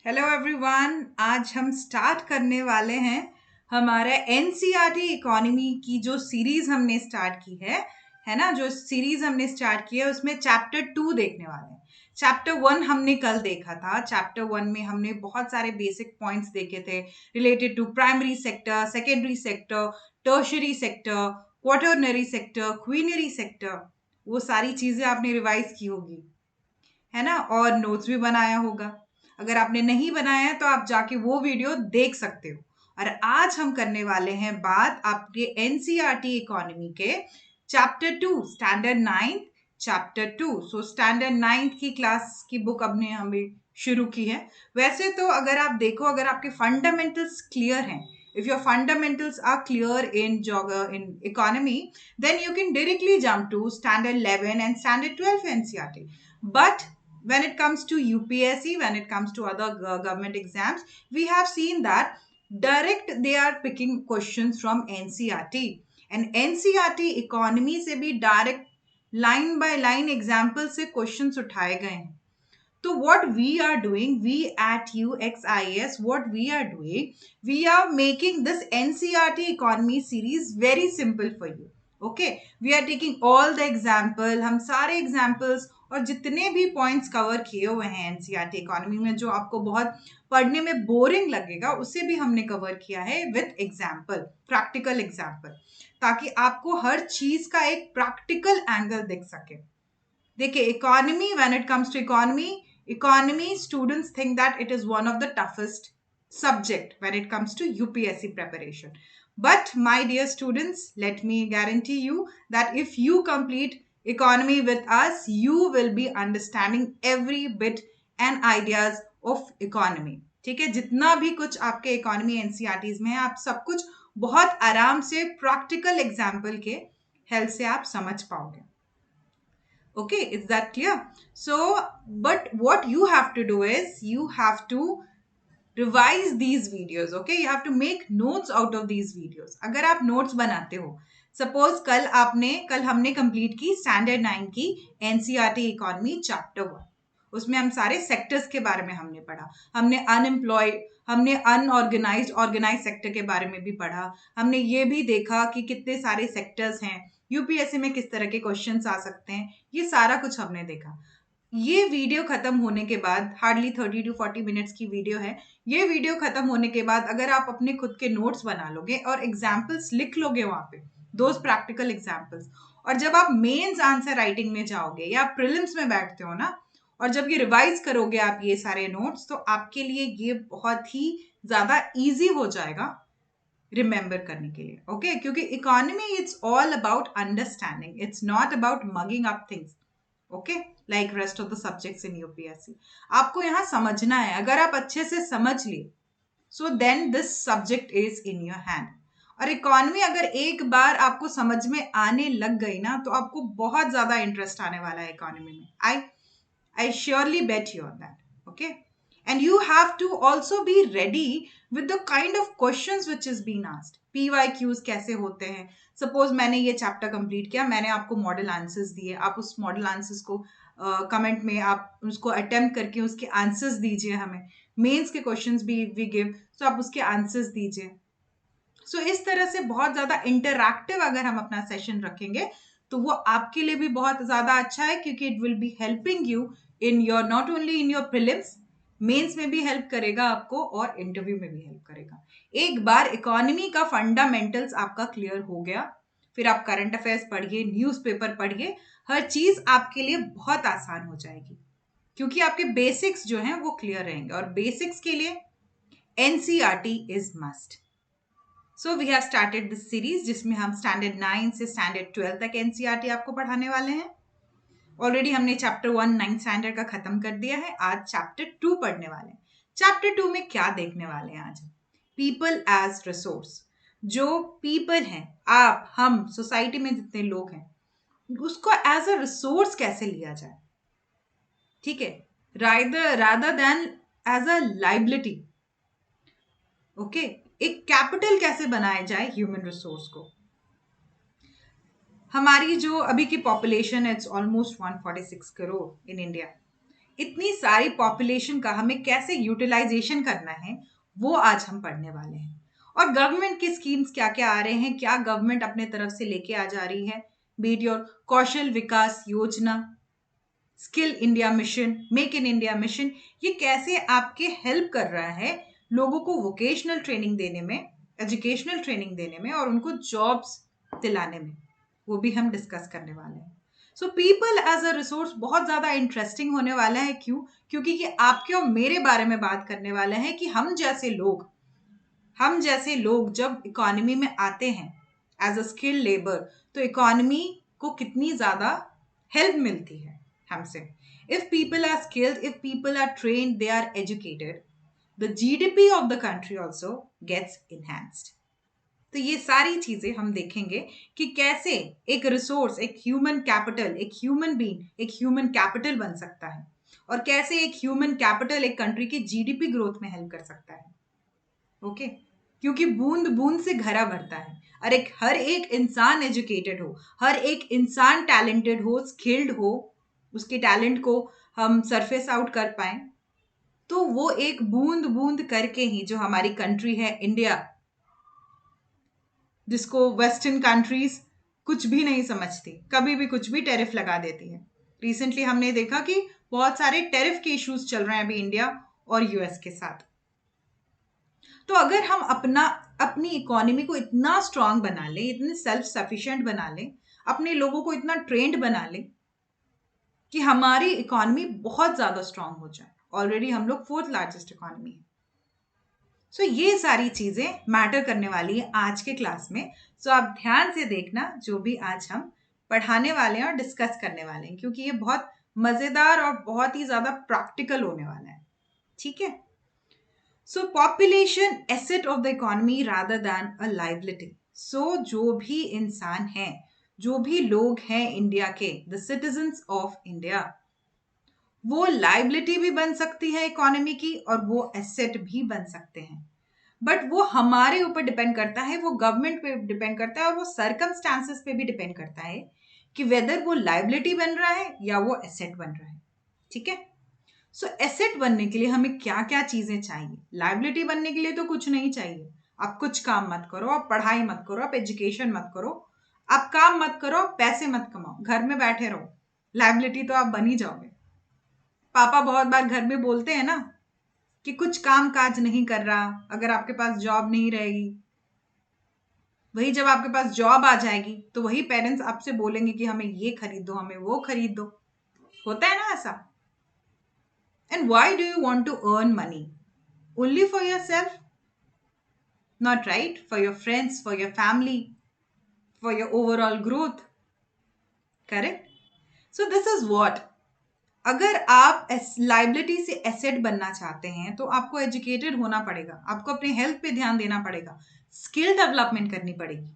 Hello everyone, आज हम start करने वाले हैं हमारा एनसीईआरटी इकोनॉमी की जो सीरीज हमने स्टार्ट की है ना। जो सीरीज हमने स्टार्ट की है उसमें चैप्टर 2 देखने वाले हैं। चैप्टर 1 हमने कल देखा था। चैप्टर 1 में हमने बहुत सारे बेसिक पॉइंट्स देखे थे related to primary sector, secondary sector, tertiary sector, quaternary sector, quinary sector. वो सारी चीजें आपने रिवाइज की होगी, है ना, और नोट्स भी बनाया होगा। अगर आपने नहीं बनाया है तो आप जाके वो वीडियो देख सकते हो। और आज हम करने वाले हैं बात आपके एनसीईआरटी इकोनॉमी के chapter 2 standard 9 chapter 2। So standard 9 की क्लास की बुक अब ने हमें शुरू की है। वैसे तो अगर आप देखो, अगर आपके फंडामेंटल्स क्लियर हैं, if your fundamentals are clear in economy, then you can directly jump to standard 11 and standard 12 NCERT. But when it comes to UPSC, when it comes to other government exams, we have seen that direct they are picking questions from NCERT, and NCERT economy से भी direct line by line example से questions उठाए गए हैं। So what we are doing, we at UXIS, what we are doing, we are making this NCERT economy series very simple for you. Okay, we are taking all the example, हम सारे examples और जितने भी points cover किए हुए हैं NCERT economy में जो आपको बहुत पढ़ने में बोरिंग लगेगा, उसे भी हमने कवर किया है विथ एग्जाम्पल, प्रैक्टिकल एग्जाम्पल, ताकि आपको हर चीज का एक प्रैक्टिकल एंगल दिख सके। देखिए, economy, when it comes to economy students think that it is one of the toughest subject when it comes to UPSC preparation. But my dear students, let me guarantee you that if you complete economy with us, you will be understanding every bit and ideas of economy. ठीक है, जितना भी कुछ आपके economy NCERTs में है, आप सब कुछ बहुत आराम से प्रैक्टिकल एग्जाम्पल के हेल्प से आप समझ पाओगे। Okay, is that clear? So, but what you have to do is you have to revise these videos. Okay, you have to make notes out of these videos. अगर आप notes बनाते हो, suppose कल हमने कंप्लीट की standard 9 की NCERT economy chapter 1। उसमें हम सारे सेक्टर्स के बारे में हमने पढ़ा। हमने अनएम्प्लॉयड, हमने अनऑर्गेनाइज्ड, ऑर्गेनाइज सेक्टर के बारे में भी पढ़ा। हमने ये भी देखा कि कितने सारे सेक्टर्स हैं, यूपीएससी में किस तरह के क्वेश्चंस आ सकते हैं, ये सारा कुछ हमने देखा। ये वीडियो खत्म होने के बाद, हार्डली 30 to 40 मिनट्स की वीडियो है। ये वीडियो खत्म होने के बाद अगर आप अपने खुद के नोट्स बना लोगे और एग्जाम्पल्स लिख लोगे वहां पे, दोज प्रैक्टिकल एग्जाम्पल्स, और जब आप मेंस आंसर राइटिंग में जाओगे या प्रीलिम्स में बैठते हो ना, और जब ये रिवाइज करोगे आप ये सारे नोट्स, तो आपके लिए ये बहुत ही ज्यादा इजी हो जाएगा रिमेंबर करने के लिए। ओके, क्योंकि economy it's all about understanding, it's not about mugging up things. Okay, like rest of the subjects in UPSC, आपको यहाँ समझना है। अगर आप अच्छे से समझ लिए, so then this subject is in your hand. और इकोनॉमी अगर एक बार आपको समझ में आने लग गई ना, तो आपको बहुत ज्यादा इंटरेस्ट आने वाला है इकोनॉमी में। I surely bet you on that. Okay. And you have to also be ready with the kind of questions which is being asked. PYQs कैसे होते हैं? सपोज मैंने ये चैप्टर कंप्लीट किया, मैंने आपको मॉडल आंसर्स दिए, आप उस मॉडल आंसर्स को कमेंट में आप उसको अटेम्प्ट करके उसके आंसर्स दीजिए हमें। मेंस के क्वेश्चंस भी वी गिव, सो आप उसके आंसर्स दीजिए। सो इस तरह से बहुत ज्यादा इंटरैक्टिव अगर हम अपना सेशन रखेंगे, तो वो आपके लिए भी बहुत ज्यादा अच्छा है, क्योंकि it will be helping you in your, not only in your prelims, mains में भी हेल्प करेगा आपको और इंटरव्यू में भी हेल्प करेगा। एक बार इकोनॉमी का फंडामेंटल्स आपका क्लियर हो गया, फिर आप करंट अफेयर्स पढ़िए, न्यूज़पेपर पढ़िए, हर चीज आपके लिए बहुत आसान हो जाएगी, क्योंकि आपके बेसिक्स जो हैं वो क्लियर रहेंगे। और बेसिक्स के लिए NCERT is must. So we have started this series, जिसमें हम स्टैंडर्ड 9 से स्टैंडर्ड 12 तक एनसीईआरटी आपको पढ़ाने वाले हैं। ऑलरेडी हमने चैप्टर 1 9 स्टैंडर्ड का खत्म कर दिया है। आज चैप्टर 2 पढ़ने वाले हैं। चैप्टर 2 में क्या देखने वाले हैं आज? People as resource. जो पीपल हैं, आप, हम, सोसाइटी में जितने लोग हैं, उसको एज अ रिसोर्स कैसे लिया जाए, ठीक है, rather than as a liability. Okay, एक कैपिटल कैसे बनाया जाए ह्यूमन रिसोर्स को। हमारी जो अभी की पॉपुलेशन है, it's almost 146 crore in India. इतनी सारी पॉपुलेशन का हमें कैसे यूटिलाइजेशन करना है वो आज हम पढ़ने वाले हैं। और गवर्नमेंट के स्कीम्स क्या क्या आ रहे हैं, क्या गवर्नमेंट अपने तरफ से लेके आ जा रही है, बीट योर कौशल विकास योजना, skill India mission, make in India mission, ये कैसे आपके हेल्प कर रहा है लोगों को वोकेशनल ट्रेनिंग देने में, एजुकेशनल ट्रेनिंग देने में और उनको जॉब्स दिलाने में, वो भी हम डिस्कस करने वाले हैं। So people as a resource बहुत ज्यादा इंटरेस्टिंग होने वाला है। क्यों? क्योंकि ये आपके और मेरे बारे में बात करने वाले हैं कि हम जैसे लोग जब इकोनॉमी में आते हैं एज अ स्किल लेबर, तो इकोनॉमी को कितनी ज्यादा हेल्प मिलती है हमसे। If people are skilled, if people are trained, they are educated, the GDP of the country also gets enhanced. तो ये सारी चीजें हम देखेंगे कि कैसे एक रिसोर्स, एक ह्यूमन कैपिटल, एक ह्यूमन बीइंग एक ह्यूमन कैपिटल बन सकता है, और कैसे एक ह्यूमन कैपिटल एक कंट्री की जीडीपी ग्रोथ में हेल्प कर सकता है। ओके? क्योंकि बूंद बूंद से घड़ा भरता है। और हर एक इंसान एजुकेटेड हो, हर एक इंसान टैलेंटेड हो, स्किल्ड हो, उसके टैलेंट को हम सरफेस आउट कर पाए, तो वो एक बूंद बूंद करके ही जो हमारी कंट्री है इंडिया, जिसको वेस्टर्न कंट्रीज कुछ भी नहीं समझती, कभी भी कुछ भी टैरिफ लगा देती है। रिसेंटली हमने देखा कि बहुत सारे टैरिफ के इश्यूज चल रहे हैं अभी इंडिया और यूएस के साथ। तो अगर हम अपनी इकोनॉमी को इतना स्ट्रांग बना लें, इतने सेल्फ सफिशिएंट बना लें, अपने लोगों को इतना ट्रेंड बना लें कि हमारी इकोनॉमी बहुत ज्यादा स्ट्रांग हो जाए, ऑलरेडी हम लोग 4th लार्जेस्ट इकोनॉमी है। सो ये सारी चीजें मैटर करने वाली है आज के क्लास में। सो आप ध्यान से देखना जो भी आज हम पढ़ाने वाले हैं और डिस्कस करने वाले हैं, क्योंकि ये बहुत मजेदार और बहुत ही ज्यादा प्रैक्टिकल होने वाला है। ठीक है? So population asset of the economy rather than a liability. So जो भी इंसान है, जो भी लोग हैं इंडिया के, द सिटीजन्स ऑफ इंडिया, वो लाइबिलिटी भी बन सकती है इकोनॉमी की और वो एसेट भी बन सकते हैं। बट वो हमारे ऊपर डिपेंड करता है, वो गवर्नमेंट पे डिपेंड करता है और वो सर्कमस्टांसेस पे भी डिपेंड करता है कि वेदर वो लाइबिलिटी बन रहा है या वो एसेट बन रहा है। ठीक है? सो एसेट बनने के लिए हमें क्या क्या चीजें चाहिए? लाइबिलिटी बनने के लिए तो कुछ नहीं चाहिए। आप कुछ काम मत करो, आप पढ़ाई मत करो, आप एजुकेशन मत करो, आप काम मत करो, पैसे मत कमाओ, घर में बैठे रहो, लाइबिलिटी तो आप बन ही जाओगे। पापा बहुत बार घर में बोलते हैं ना कि कुछ काम काज नहीं कर रहा, अगर आपके पास जॉब नहीं रहेगी। वही जब आपके पास जॉब आ जाएगी तो वही पेरेंट्स आपसे बोलेंगे कि हमें ये खरीद दो, हमें वो खरीद दो। होता है ना ऐसा? And why do you want to earn money? Only for yourself? Not right, for your friends, for your family, for your overall growth. Correct? So this is what, अगर आप लाइबिलिटी से एसेट बनना चाहते हैं तो आपको एजुकेटेड होना पड़ेगा, आपको अपने हेल्थ पे ध्यान देना पड़ेगा, स्किल डेवलपमेंट करनी पड़ेगी।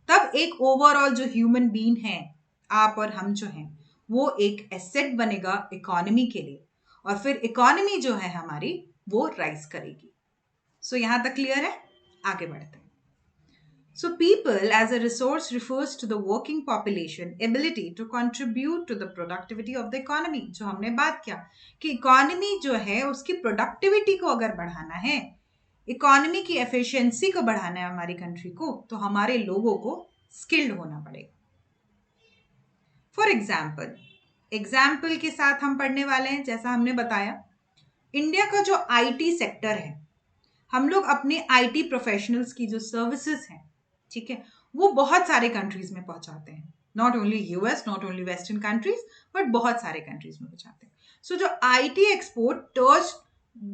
तब एक ओवरऑल जो ह्यूमन बीइंग है, आप और हम जो हैं, वो एक एसेट बनेगा इकोनॉमी के लिए, और फिर इकोनॉमी जो है हमारी वो राइज करेगी। सो यहां तक क्लियर है? आगे बढ़ते हैं। So, people as a resource refers to the working population ability to contribute to the productivity of the economy। जो हमने बात किया कि इकोनॉमी जो है उसकी प्रोडक्टिविटी को अगर बढ़ाना है, इकोनॉमी की एफिशिएंसी को बढ़ाना है हमारी कंट्री को, तो हमारे लोगों को स्किल्ड होना पड़ेगा। फॉर एग्जाम्पल के साथ हम पढ़ने वाले हैं, जैसा हमने बताया इंडिया का जो आईटी सेक्टर है, हम लोग अपने आईटी प्रोफेशनल्स की जो सर्विसेज हैं, ठीक है, वो बहुत सारे कंट्रीज में पहुंचाते हैं। Not only US, not only western countries, but बहुत सारे कंट्रीज में पहुंचाते हैं। सो जो IT export touch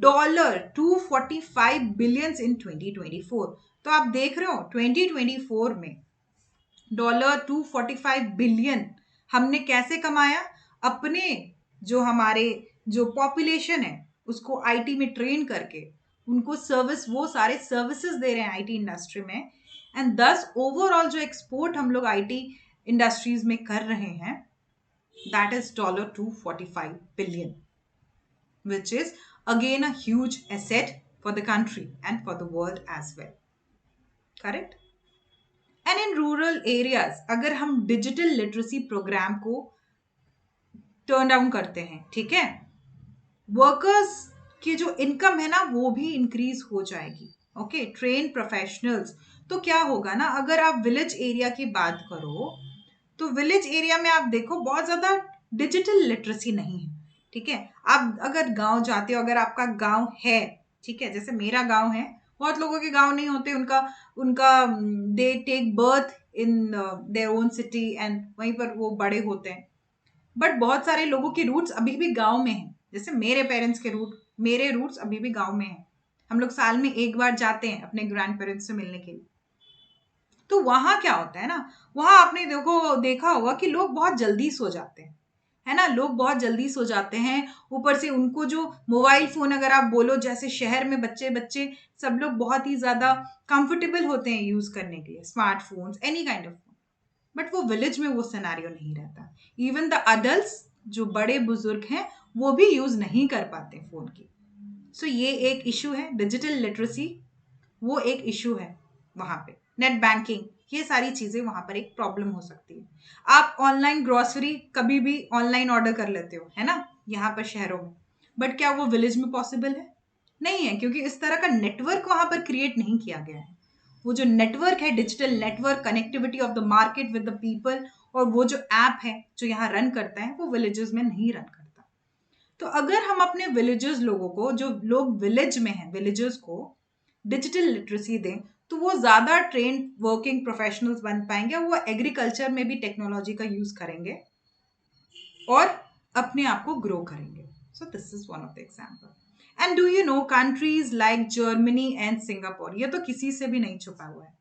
$245 billion in 2024। तो आप देख रहे हो 2024 में $245 बिलियन हमने कैसे कमाया? अपने हमारे जो पॉपुलेशन है उसको आईटी में ट्रेन करके उनको सर्विस, वो सारे सर्विसेज दे रहे हैं आईटी इंडस्ट्री में, एंड 10 ओवरऑल जो एक्सपोर्ट हम लोग आईटी इंडस्ट्रीज में कर रहे हैं, that is $245 billion, which is again a huge asset for the country and for the world as well. Correct? And in rural areas अगर हम डिजिटल लिटरेसी प्रोग्राम को टर्न डाउन करते हैं, ठीक है, वर्कर्स की जो इनकम है ना वो भी इंक्रीज हो जाएगी। Okay, train professionals. तो क्या होगा ना, अगर आप विलेज एरिया की बात करो तो विलेज एरिया में आप देखो बहुत ज्यादा डिजिटल लिटरेसी नहीं है। ठीक है, आप अगर गांव जाते हो, अगर आपका गांव है, ठीक है, जैसे मेरा गांव है, बहुत लोगों के गांव नहीं होते, उनका उनका they take birth in their own city and वहीं पर वो बड़े होते हैं। बट बहुत सारे लोगों की रूट्स अभी भी गांव में हैं। जैसे मेरे पेरेंट्स के रूट, मेरे रूट्स अभी भी गांव में हैं। हम लोग साल में एक बार जाते हैं अपने ग्रैंड पेरेंट्स से मिलने के लिए। तो वहां क्या होता है ना, वहां आपने देखा होगा कि लोग बहुत जल्दी सो जाते हैं, है ना, लोग बहुत जल्दी सो जाते हैं। ऊपर से उनको जो मोबाइल फोन, अगर आप बोलो जैसे शहर में बच्चे बच्चे सब लोग बहुत ही ज्यादा कंफर्टेबल होते हैं यूज करने के लिए smartphones, any kind of phone. But वो विलेज में वो सिनेरियो नहीं रहता। इवन द अडल्ट, जो बड़े बुजुर्ग हैं, वो भी यूज नहीं कर पाते फोन की। सो ये एक इशू है, डिजिटल लिटरेसी वो एक इशू है वहां पे। नेट बैंकिंग, ये सारी चीजें वहां पर एक प्रॉब्लम हो सकती है। आप ऑनलाइन ग्रोसरी कभी भी ऑनलाइन ऑर्डर कर लेते हो, है ना, यहाँ पर शहरों में। बट क्या वो विलेज में पॉसिबल है? नहीं है, क्योंकि इस तरह का नेटवर्क वहां पर क्रिएट नहीं किया गया है। वो जो नेटवर्क है, digital network, connectivity of the market with the people, और वो जो ऐप है जो यहाँ रन करता है, वो विलेजेस में नहीं रन करता। तो अगर हम अपने विलेजेस लोगों को, जो लोग विलेज में हैं, विलेजर्स को डिजिटल लिटरेसी दें, तो वो ज्यादा ट्रेन वर्किंग प्रोफेशनल्स बन पाएंगे। वो एग्रीकल्चर में भी टेक्नोलॉजी का यूज करेंगे और अपने आप को ग्रो करेंगे। सो this is one of the example. And do you know countries like Germany and Singapore, ये तो किसी से भी नहीं छुपा हुआ है।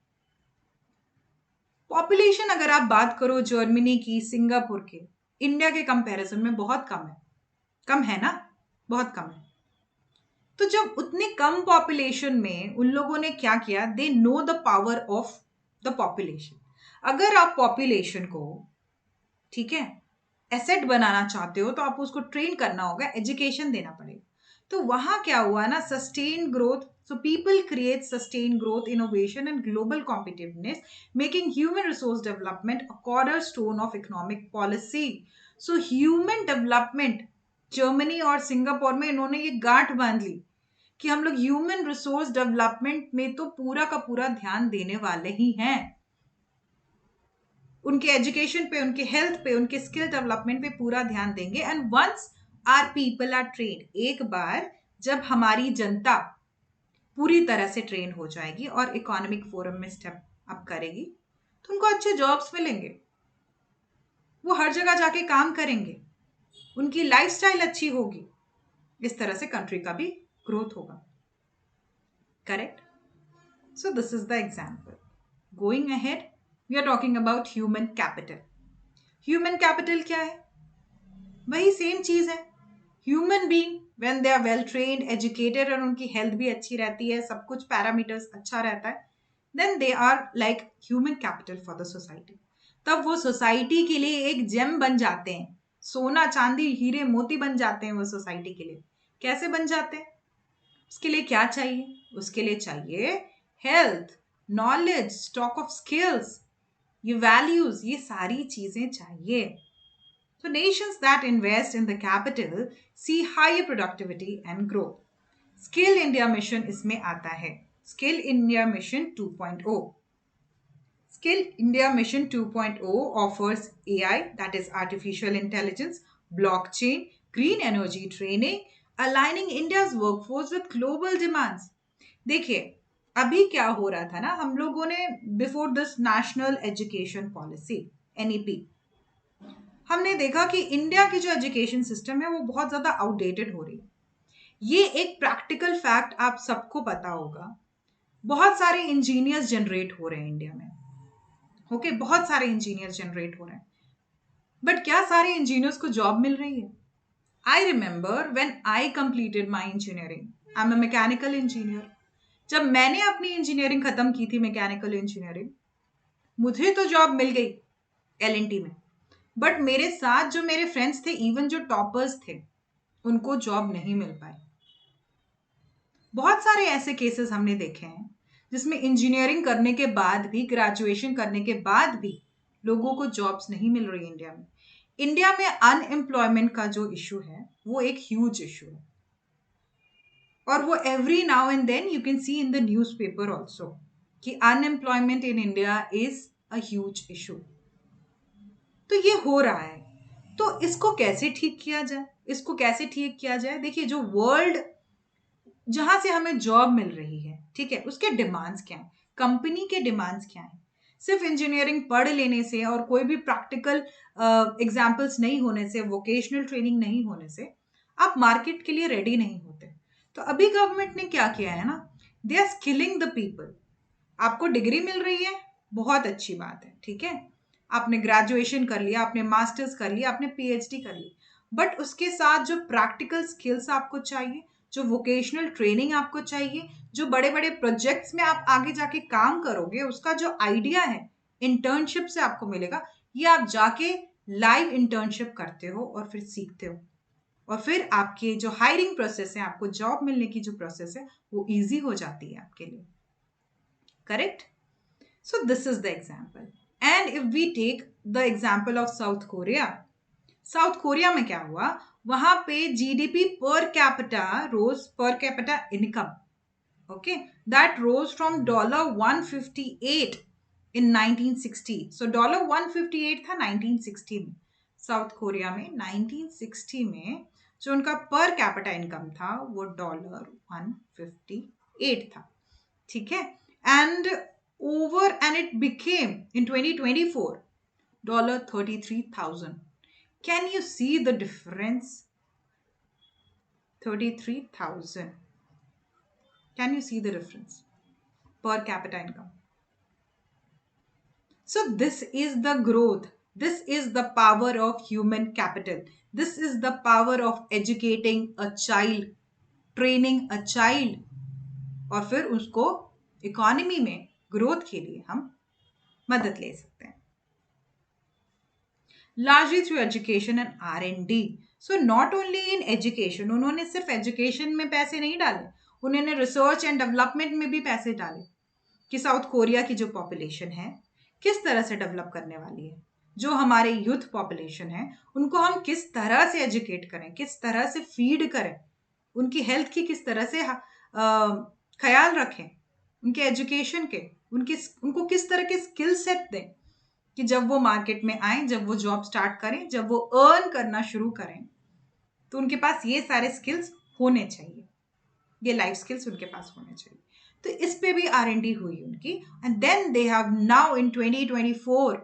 पॉपुलेशन अगर आप बात करो जर्मनी की, सिंगापुर के, इंडिया के कंपैरिजन में बहुत कम है। कम है ना, बहुत कम है। तो जब उतनी कम पॉपुलेशन में उन लोगों ने क्या किया, they know the power of the population. अगर आप पॉपुलेशन को, ठीक है, एसेट बनाना चाहते हो, तो आपको उसको ट्रेन करना होगा, एजुकेशन देना पड़ेगा। तो वहां क्या हुआ ना, sustain growth. So people create sustain growth, innovation and global competitiveness, making human resource development a cornerstone of economic policy. So human development, Germany और सिंगापुर में इन्होंने ये गांठ बांध ली कि हम लोग ह्यूमन रिसोर्स डेवलपमेंट में तो पूरा का पूरा ध्यान देने वाले ही हैं। उनके एजुकेशन पे, उनके हेल्थ पे, उनके स्किल डेवलपमेंट पे पूरा ध्यान देंगे। And once are people are train, एक बार जब हमारी जनता पूरी तरह से ट्रेन हो जाएगी और इकोनॉमिक फोरम में स्टेप अप करेगी, तो उनको अच्छे जॉब्स मिलेंगे, वो हर जगह जाके काम करेंगे, उनकी लाइफस्टाइल अच्छी होगी। इस तरह से कंट्री का भी ग्रोथ होगा। Correct? So this is the example. Going ahead, we are talking about human capital. Human capital क्या है? वही सेम चीज है। Human being when they are well trained, educated, और उनकी हेल्थ भी अच्छी रहती है, सब कुछ पैरामीटर्स अच्छा रहता है, then they are like human capital for the society. तब वो सोसाइटी के लिए एक जेम बन जाते हैं, सोना चांदी हीरे मोती बन जाते हैं वो सोसाइटी के लिए। कैसे बन जाते हैं? उसके लिए क्या चाहिए? उसके लिए चाहिए health, knowledge, stock of skills, ये वैल्यूज, ये सारी चीजें चाहिए। So nations that invest in the capital see higher productivity and growth. Skill India mission इसमें आता है, skill India mission 2.0। Skill India Mission 2.0 offers AI, that is artificial intelligence, blockchain, green energy training, aligning India's workforce with global demands. देखिए, अभी क्या हो रहा था ना, हम लोगों ने before this national education policy, NEP, हमने देखा कि इंडिया की जो एजुकेशन सिस्टम है वो बहुत ज्यादा आउटडेटेड हो रही है। ये एक प्रैक्टिकल फैक्ट आप सबको पता होगा। बहुत सारे इंजीनियर्स जनरेट हो रहे हैं इंडिया में। ओके, बहुत सारे इंजीनियर्स जनरेट हो रहे हैं, बट क्या सारे इंजीनियर्स को जॉब मिल रही है? I remember when I completed my engineering, I am a mechanical engineer. जब मैंने अपनी इंजीनियरिंग खत्म की थी, मैकेनिकल इंजीनियरिंग, मुझे तो जॉब मिल गई एलएनटी में। बट मेरे साथ जो मेरे फ्रेंड्स थे, इवन जो टॉपर्स थे, उनको जॉब नहीं मिल पाई। बहुत सारे ऐसे केसेस हमने देखे हैं जिसमें इंजीनियरिंग करने के बाद भी, ग्रेजुएशन करने के बाद भी लोगों को जॉब्स नहीं मिल रही इंडिया में। इंडिया में अनएम्प्लॉयमेंट का जो इशू है वो एक ह्यूज इशू है। और वो every now and then you can see in the newspaper also कि unemployment in India is a huge issue. तो ये हो रहा है, तो इसको कैसे ठीक किया जाए, इसको कैसे ठीक किया जाए? देखिए, जो वर्ल्ड जहां से हमें जॉब मिल रही है, ठीक है, उसके डिमांड्स क्या है, कंपनी के डिमांड्स क्या है? सिर्फ इंजीनियरिंग पढ़ लेने से और कोई भी प्रैक्टिकल एग्जाम्पल्स नहीं होने से, वोकेशनल ट्रेनिंग नहीं होने से आप मार्केट के लिए रेडी नहीं होते। तो अभी गवर्नमेंट ने क्या किया है ना, they are skilling the people. आपको डिग्री मिल रही है, बहुत अच्छी बात है, ठीक है, आपने ग्रेजुएशन कर लिया, आपने मास्टर्स कर लिया, आपने पीएचडी कर ली, बट उसके साथ जो प्रैक्टिकल स्किल्स आपको चाहिए, जो वोकेशनल ट्रेनिंग आपको चाहिए, जो बड़े बड़े प्रोजेक्ट्स में आप आगे जाके काम करोगे, उसका जो आइडिया है इंटर्नशिप से आपको मिलेगा, ये आप जाके लाइव इंटर्नशिप करते हो और फिर सीखते हो, और फिर आपके जो हायरिंग प्रोसेस है, आपको जॉब मिलने की जो प्रोसेस है, वो इजी हो जाती है आपके लिए। Correct? So this is the example. And if we take the example of South Korea, south Korea में क्या हुआ, वहां पे जीडीपी पर capita rose, per capita income, okay, that rose from $158 in 1960। So $158 था 1960 में, साउथ कोरिया में 1960 में जो उनका पर कैपिटा इनकम था वो $158 था, ठीक है, and over and it became in 2024 $33,000. Can you see the difference? 33,000. Can you see the difference per capita income? So this is the growth, this is the power of human capital, this is the power of educating a child, training a child, और फिर उसको economy में growth के लिए हम मदद ले सकते हैं, largely through education and R&D. So not only in education, उन्होंने सिर्फ एजुकेशन में पैसे नहीं डाले, उन्होंने रिसर्च एंड डेवलपमेंट में भी पैसे डाले कि साउथ कोरिया की जो पॉपुलेशन है किस तरह से डेवलप करने वाली है, जो हमारे यूथ पॉपुलेशन है उनको हम किस तरह से एजुकेट करें, किस तरह से फीड करें, उनकी हेल्थ की किस तरह से ख्याल रखें, उनके एजुकेशन के, उनको किस तरह के स्किल सेट दें कि जब वो मार्केट में आए, जब वो जॉब स्टार्ट करें, जब वो अर्न करना शुरू करें, तो उनके पास ये सारे स्किल्स होने चाहिए, ये लाइफ स्किल्स उनके पास होने चाहिए। तो इस पे भी R&D हुई उनकी, and then they have now in 2024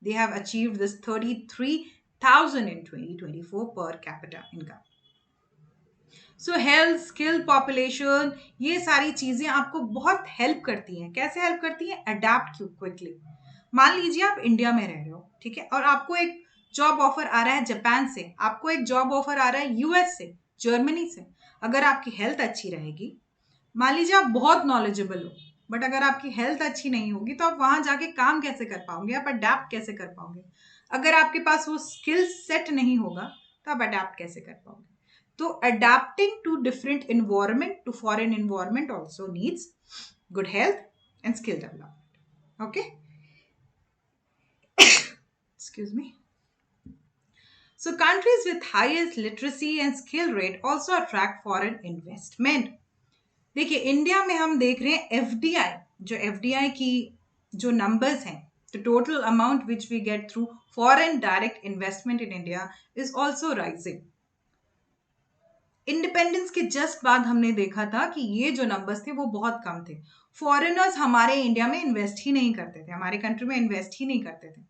they have achieved this 33,000 in 2024 per capita income. So health, skill, population, ये सारी चीजें आपको बहुत हेल्प करती हैं। कैसे हेल्प करती हैं? Adapt quickly. मान लीजिए आप इंडिया में रह रहे हो, ठीक है, और आपको एक जॉब ऑफर आ रहा है जापान से, आपको एक जॉब ऑफर आ रहा है यूएस से, जर्मनी से। अगर आपकी हेल्थ अच्छी रहेगी, मान लीजिए आप बहुत नॉलेजेबल हो, बट अगर आपकी हेल्थ अच्छी नहीं होगी तो आप वहां जाके काम कैसे कर पाओगे, आप अडेप्ट कैसे कर पाओगे? अगर आपके पास वो स्किल सेट नहीं होगा तो आप अडेप्ट कैसे कर पाओगे? तो adapting to different environment, to foreign environment also needs good health and skill development. Okay, excuse me. So countries with highest literacy and skill rate also attract foreign investment. देखिए, India में हम देख रहे हैं एफडीआई, जो FDI की जो numbers हैं, the total amount which we get through foreign direct investment in India is also rising. Independence के जस्ट बाद हमने देखा था कि ये जो नंबर्स थे वो बहुत कम थे, फॉरेनर्स हमारे इंडिया में इन्वेस्ट ही नहीं करते थे, हमारे कंट्री में इन्वेस्ट ही नहीं करते थे।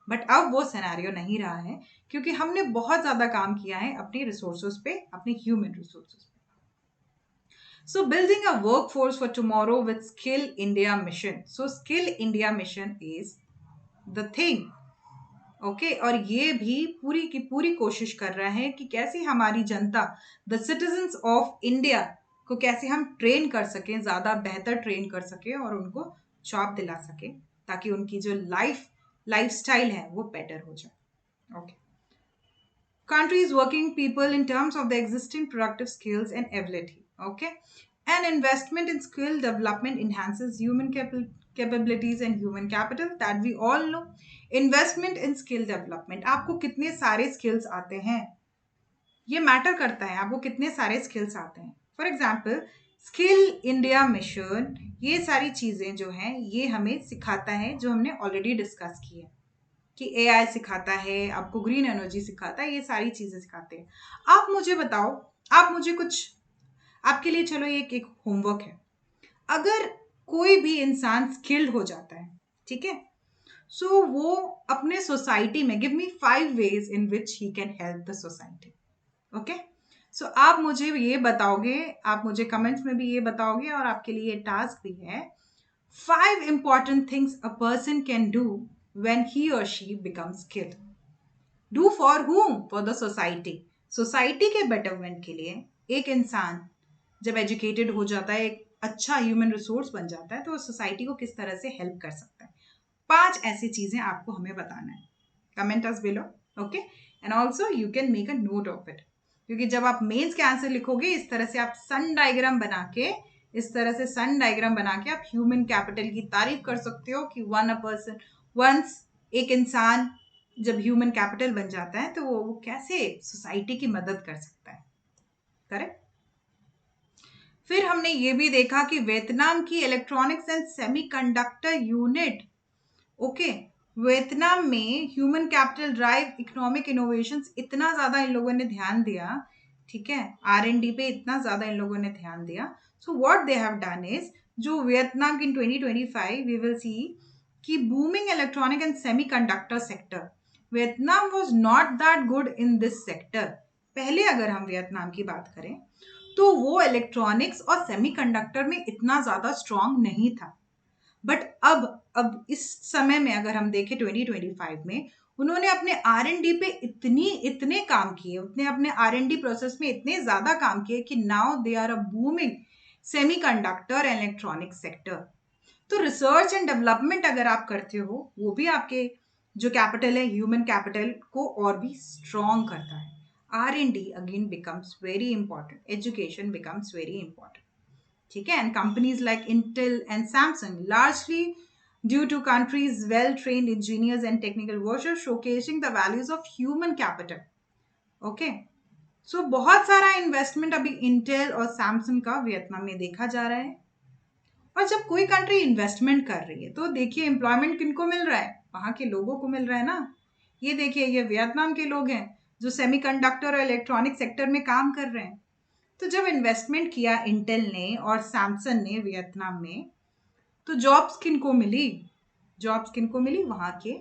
बट अब वो सिनेरियो नहीं रहा है, क्योंकि हमने बहुत ज्यादा काम किया है अपनी रिसोर्सेज पे, अपने ह्यूमन रिसोर्सेज पे। So building a workforce for tomorrow with Skill India Mission. So Skill India Mission is the thing. Okay, और ये भी पूरी की पूरी कोशिश कर रहा है कि कैसे हमारी जनता, द सिटीजन्स ऑफ इंडिया को कैसे हम ट्रेन कर सकें, ज़्यादा बेहतर ट्रेन कर सकें और उनको जॉब दिला सकें, ताकि उनकी जो लाइफस्टाइल है वो बेटर हो जाए। Okay, countries working people in terms of the existing productive skills and ability. Okay, an investment in skill development enhances human capabilities and human capital, that we all know. Investment in skill development, आपको कितने सारे skills आते हैं, ये matter करता है, आपको कितने सारे skills आते हैं। For example, skill India mission, ये सारी चीजें जो हैं ये हमें सिखाता है, जो हमने ऑलरेडी डिस्कस की है कि एआई सिखाता है, आपको ग्रीन एनर्जी सिखाता है, ये सारी चीजें सिखाते हैं। आप मुझे बताओ, आप मुझे कुछ, आपके लिए चलो एक एक होमवर्क है। अगर कोई भी इंसान स्किल्ड हो जाता है, ठीक है, सो वो अपने सोसाइटी में, give me 5 ways in which he can help the society. Okay, so आप मुझे ये बताओगे, आप मुझे कमेंट्स में भी ये बताओगे, और आपके लिए टास्क भी है, 5 important things a person can do when he or she becomes skilled. Do for whom? For the society. Society के बेटरमेंट के लिए एक इंसान जब एजुकेटेड हो जाता है, एक अच्छा ह्यूमन रिसोर्स बन जाता है, तो सोसाइटी को किस तरह से हेल्प कर सकता है। 5 ऐसी चीजें आपको हमें बताना है। Comment us below, okay, and also you can make a note of it, क्योंकि जब आप मेंस के आंसर लिखोगे इस तरह से आप सन डायग्राम बना के, इस तरह से सन डायग्राम बना के आप ह्यूमन कैपिटल की तारीफ कर सकते हो कि वन अ पर्सन, वंस, एक इंसान जब ह्यूमन कैपिटल बन जाता है तो वो कैसे सोसाइटी की मदद कर सकता है। करेक्ट। फिर हमने ये भी देखा कि वियतनाम की electronics and semiconductor unit, okay, Vietnam में human capital drive economic innovations, इतना ज्यादा इन लोगों ने ध्यान दिया, ठीक है, R&D पे इतना ज्यादा इन लोगों ने ध्यान दिया। So what they have done is, जो वियतनाम की 2025 वी विल सी कि booming electronic and semiconductor sector, Vietnam was not that good in this sector. पहले अगर हम वियतनाम की बात करें तो वो इलेक्ट्रॉनिक्स और सेमीकंडक्टर में इतना ज्यादा स्ट्रांग नहीं था, बट अब इस समय में अगर हम देखें 2025 में, उन्होंने अपने R&D पे इतने काम किए, उतने अपने R&D प्रोसेस में इतने ज्यादा काम किए कि now they are a booming semiconductor and electronic sector. तो रिसर्च एंड डेवलपमेंट अगर आप करते हो, वो भी आपके जो कैपिटल है, ह्यूमन कैपिटल को और भी स्ट्रॉन्ग करता है। R&D again becomes very important, education becomes very important, ठीक है, and companies like Intel and Samsung largely due to countries well trained engineers and technical workers showcasing the values of human capital. Okay, so बहुत सारा investment अभी Intel और Samsung का Vietnam में देखा जा रहा है। और जब कोई कंट्री इन्वेस्टमेंट कर रही है तो देखिए एम्प्लॉयमेंट किनको मिल रहा है, वहां के लोगों को मिल रहा है ना। ये देखिए, ये वियतनाम के लोग हैं जो सेमीकंडक्टर और इलेक्ट्रॉनिक सेक्टर में काम कर रहे हैं। तो जब इन्वेस्टमेंट किया इंटेल ने और सैमसंग ने वियतनाम में, तो जॉब्स किनको मिली? जॉब्स किनको मिली? वहां के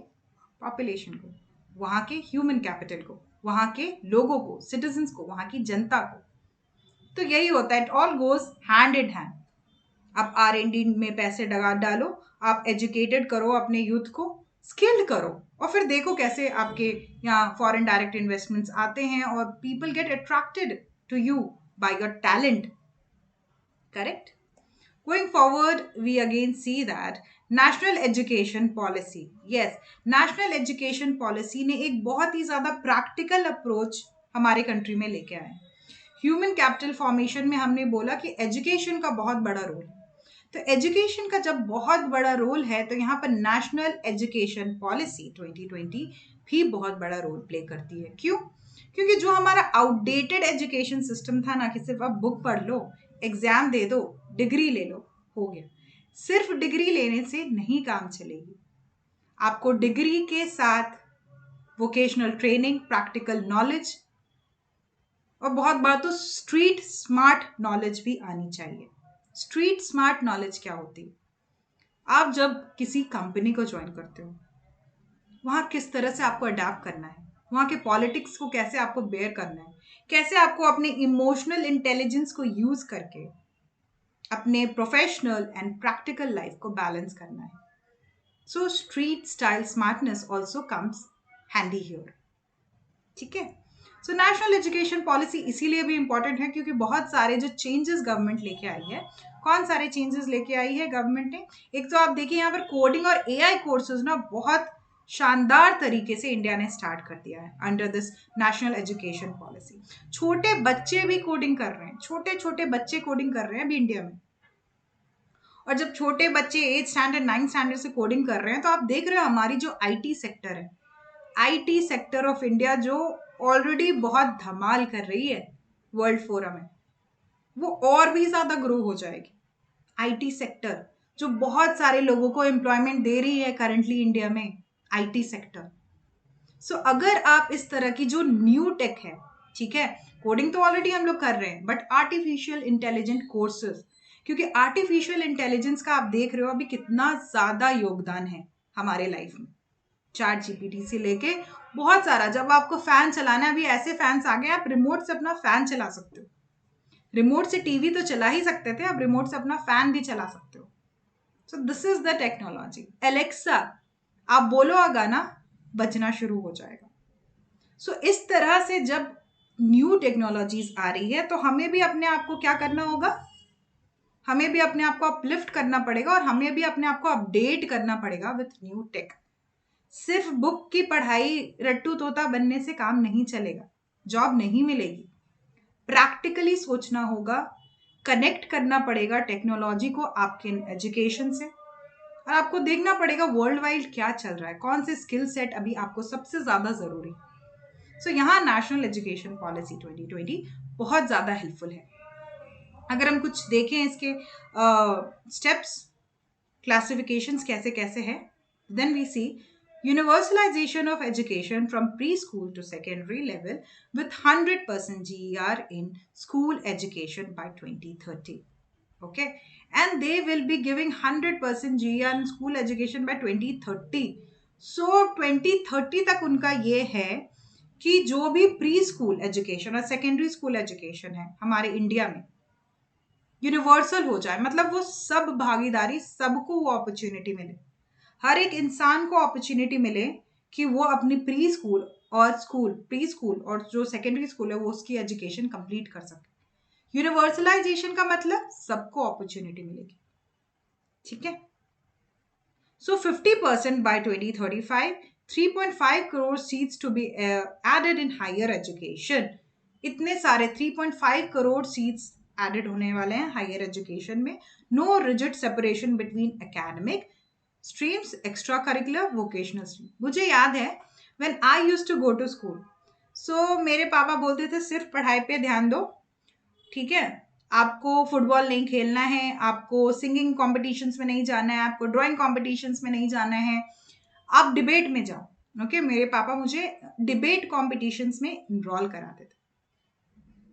पॉपुलेशन को, वहां के ह्यूमन कैपिटल को, वहां के लोगों को, सिटीजन्स को, वहां की जनता को। तो यही होता है, it all goes hand in hand. आप R&D में पैसे डालो, आप एजुकेटेड करो अपने यूथ को, स्किल्ड करो, और फिर देखो कैसे आपके यहाँ फॉरेन डायरेक्ट इन्वेस्टमेंट्स आते हैं और people get attracted to you by your talent. Correct. Going forward, we again see that national education policy, yes, national education policy ने एक बहुत ही ज्यादा प्रैक्टिकल अप्रोच हमारे कंट्री में लेके आए। ह्यूमन कैपिटल फॉर्मेशन में हमने बोला कि एजुकेशन का बहुत बड़ा रोल है। तो एजुकेशन का जब बहुत बड़ा रोल है तो यहाँ पर नेशनल एजुकेशन पॉलिसी 2020 भी बहुत बड़ा रोल प्ले करती है। क्यों? क्योंकि जो हमारा आउटडेटेड एजुकेशन सिस्टम था ना, कि सिर्फ आप बुक पढ़ लो, एग्जाम दे दो, डिग्री ले लो, हो गया। सिर्फ डिग्री लेने से नहीं काम चलेगी, आपको डिग्री के साथ वोकेशनल ट्रेनिंग, प्रैक्टिकल नॉलेज, और बहुत बार तो स्ट्रीट स्मार्ट नॉलेज भी आनी चाहिए। स्ट्रीट स्मार्ट नॉलेज क्या होती है? आप जब किसी कंपनी को ज्वाइन करते हो, वहां किस तरह से आपको अडेप्ट करना है, वहां के पॉलिटिक्स को कैसे आपको बेयर करना है, कैसे आपको अपने इमोशनल इंटेलिजेंस को यूज करके अपने प्रोफेशनल एंड प्रैक्टिकल लाइफ को बैलेंस करना है। So street style smartness also comes handy here, ठीक है। सो नेशनल एजुकेशन पॉलिसी इसीलिए भी इंपॉर्टेंट है क्योंकि बहुत सारे जो चेंजेस गवर्नमेंट लेके आई है, कौन सारे चेंजेस लेके आई है गवर्नमेंट ने? एक तो आप देखिए यहाँ पर कोडिंग और AI कोर्सेज ना बहुत शानदार तरीके से इंडिया ने स्टार्ट कर दिया है under this national education policy. छोटे बच्चे भी कोडिंग कर रहे हैं, छोटे छोटे बच्चे कोडिंग कर रहे हैं अभी इंडिया में। और जब छोटे बच्चे 8th स्टैंडर्ड 9th स्टैंडर्ड से कोडिंग कर रहे हैं, तो आप देख रहे हो हमारी जो IT सेक्टर है, IT सेक्टर ऑफ इंडिया जो ऑलरेडी बहुत धमाल कर रही है वर्ल्ड फोरम में, वो और भी ज्यादा ग्रो हो जाएगी। आईटी सेक्टर जो बहुत सारे लोगों को एम्प्लॉयमेंट दे रही है करंटली इंडिया में, आईटी सेक्टर। सो अगर आप इस तरह की जो न्यू टेक है, ठीक है, कोडिंग तो ऑलरेडी हम लोग कर रहे हैं, बट आर्टिफिशियल इंटेलिजेंट कोर्सेज, क्योंकि आर्टिफिशियल इंटेलिजेंस का आप देख रहे हो अभी कितना ज्यादा योगदान है हमारे लाइफ में। चैट जीपीटी से लेके बहुत सारा, जब आपको फैन चलाना है, अभी ऐसे फैंस आ गए आप रिमोट से अपना फैन चला सकते हो। रिमोट से टीवी तो चला ही सकते थे, अब रिमोट से अपना फैन भी चला सकते हो। सो this is the technology. Alexa आप बोलो आ गाना, बजना शुरू हो जाएगा। सो इस तरह से जब न्यू टेक्नोलॉजीज आ रही है तो हमें भी अपने आप को क्या करना होगा, हमें भी अपने आप को अपलिफ्ट करना पड़ेगा और हमें भी अपने आप को अपडेट करना पड़ेगा विथ न्यू टेक। सिर्फ बुक की पढ़ाई, रट्टू तोता बनने से काम नहीं चलेगा, जॉब नहीं मिलेगी। प्रैक्टिकली सोचना होगा, कनेक्ट करना पड़ेगा टेक्नोलॉजी को आपके एजुकेशन से, और आपको देखना पड़ेगा वर्ल्ड वाइड क्या चल रहा है, कौन से स्किल सेट अभी आपको सबसे ज्यादा जरूरी। सो यहाँ नेशनल एजुकेशन पॉलिसी 2020 बहुत ज्यादा हेल्पफुल है। अगर हम कुछ देखें इसके स्टेप्स, क्लासिफिकेशंस कैसे कैसे है, then we see universalization of education from preschool to secondary level with 100% GER in school education by 2030. Okay, and they will be giving 100% GER in school education by 2030. So 2030 तक उनका ये है कि जो भी प्री स्कूल एजुकेशन और secondary school education है हमारे इंडिया में यूनिवर्सल हो जाए, मतलब वो सब भागीदारी, सबको वो अपॉर्चुनिटी मिले, हर एक इंसान को अपॉर्चुनिटी मिले कि वो अपनी प्री स्कूल और जो सेकेंडरी स्कूल है वो उसकी एजुकेशन कंप्लीट कर सके। यूनिवर्सलाइजेशन का मतलब सबको अपॉर्चुनिटी मिलेगी, ठीक है। So 50% by 2035, 3.5 crore seats to be added in higher education. इतने सारे 3.5 करोड़ सीट्स एडेड होने वाले हैं हायर एजुकेशन में। No rigid separation between academic streams, extra curricular, vocational stream. मुझे याद है when I used to go to school, so मेरे पापा बोलते थे सिर्फ पढ़ाई पे ध्यान दो, ठीक है, आपको फुटबॉल नहीं खेलना है, आपको सिंगिंग कॉम्पिटिशन्स में नहीं जाना है, आपको ड्राइंग कॉम्पिटिशन्स में नहीं जाना है, आप डिबेट में जाओ। ओके, मेरे पापा मुझे डिबेट कॉम्पिटिशन्स में इनरोल कराते थे।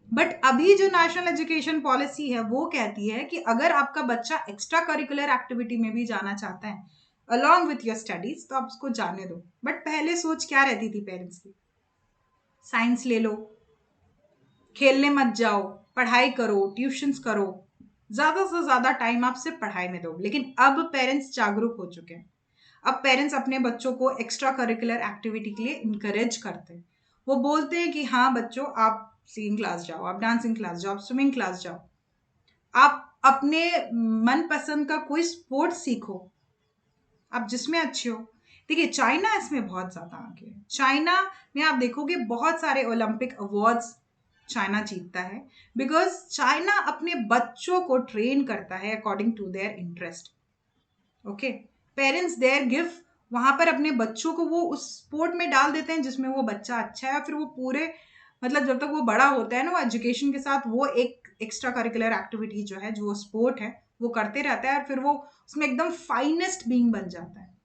बट अभी जो नेशनल एजुकेशन पॉलिसी है वो कहती है कि अगर आपका बच्चा एक्स्ट्रा करिकुलर एक्टिविटी में भी जाना चाहता है अलॉन्ग विथ योर स्टडीज तो आप उसको जाने दो। बट पहले सोच क्या रहती थी पेरेंट्स की, साइंस ले लो, खेलने मत जाओ, पढ़ाई करो, ट्यूशंस करो, ज्यादा से ज्यादा टाइम आप सिर्फ पढ़ाई में दो। लेकिन अब पेरेंट्स जागरूक हो चुके हैं, अब पेरेंट्स अपने बच्चों को एक्स्ट्रा करिकुलर एक्टिविटी के लिए इंकरेज करते हैं। वो बोलते हैं कि हाँ बच्चों आप सिंगिंग क्लास जाओ, आप डांसिंग क्लास जाओ, आप स्विमिंग क्लास जाओ, आप अपने मनपसंद का कोई स्पोर्ट सीखो, आप जिसमें अच्छे हो। देखिए चाइना इसमें बहुत ज्यादा आगे है। चाइना में आप देखोगे बहुत सारे ओलंपिक अवार्ड्स चाइना जीतता है, बिकॉज चाइना अपने बच्चों को ट्रेन करता है according to their interest. Okay, parents there give, वहां पर अपने बच्चों को वो उस स्पोर्ट में डाल देते हैं जिसमें वो बच्चा अच्छा है, और फिर वो पूरे, मतलब जब तक वो बड़ा होता है ना, वो एजुकेशन के साथ वो एक एक्स्ट्रा करिकुलर एक्टिविटी जो है, जो स्पोर्ट है, वो करते रहता है, और फिर वो उसमें एकदम फाइनेस्ट बीइंग बन जाता है,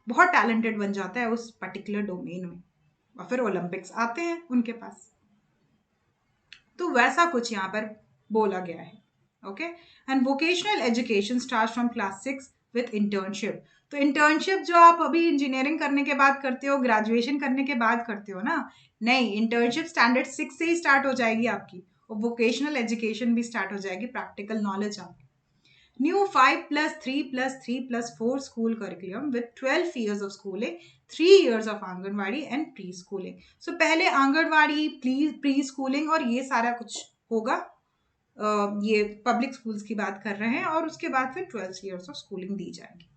बहुत टैलेंटेड बन जाता है उस पर्टिकुलर डोमेन में, और फिर ओलंपिक्स आते हैं उनके पास। तो वैसा कुछ यहाँ पर बोला गया है। Okay, and vocational education start from class 6 with internship. तो इंटर्नशिप जो आप अभी इंजीनियरिंग करने के बाद करते हो, ग्रेजुएशन करने के बाद करते हो ना, नहीं, इंटर्नशिप स्टैंडर्ड 6 से ही स्टार्ट हो जाएगी आपकी, और वोकेशनल एजुकेशन भी स्टार्ट हो जाएगी, प्रैक्टिकल नॉलेज आपकी। New 5+3+3+4 school curriculum with 12 years of schooling, 3 years of anganwadi and pre-schooling. So पहले आंगनवाड़ी, प्री स्कूलिंग और ये सारा कुछ होगा, ये पब्लिक स्कूल्स की बात कर रहे हैं, और उसके बाद फिर 12 years of schooling दी जाएगी।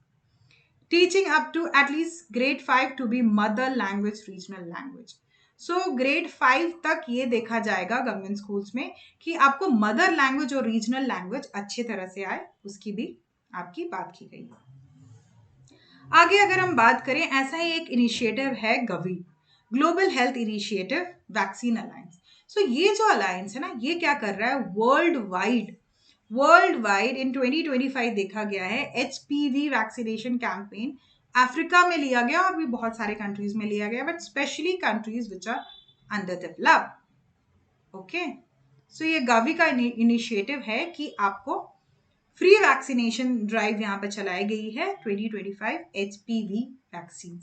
Teaching up to at least grade 5 to be mother language, regional language. So grade 5 तक ये देखा जाएगा गवर्नमेंट स्कूल्स में कि आपको मदर लैंग्वेज और रीजनल लैंग्वेज अच्छी तरह से आए, उसकी भी आपकी बात की गई। आगे अगर हम बात करें, ऐसा ही एक इनिशिएटिव है Gavi, global health initiative vaccine alliance. So ये जो अलायंस है ना, ये क्या कर रहा है, वर्ल्ड वाइड इन 2025 देखा गया है HPV वैक्सीनेशन कैंपेन अफ्रीका में लिया गया और भी बहुत सारे कंट्रीज में लिया गया, but specially countries which are under developed. Okay, so ये गावी का इनिशिएटिव है कि आपको फ्री वैक्सीनेशन ड्राइव यहाँ पर चलाई गई है 2025 HPV वैक्सीन।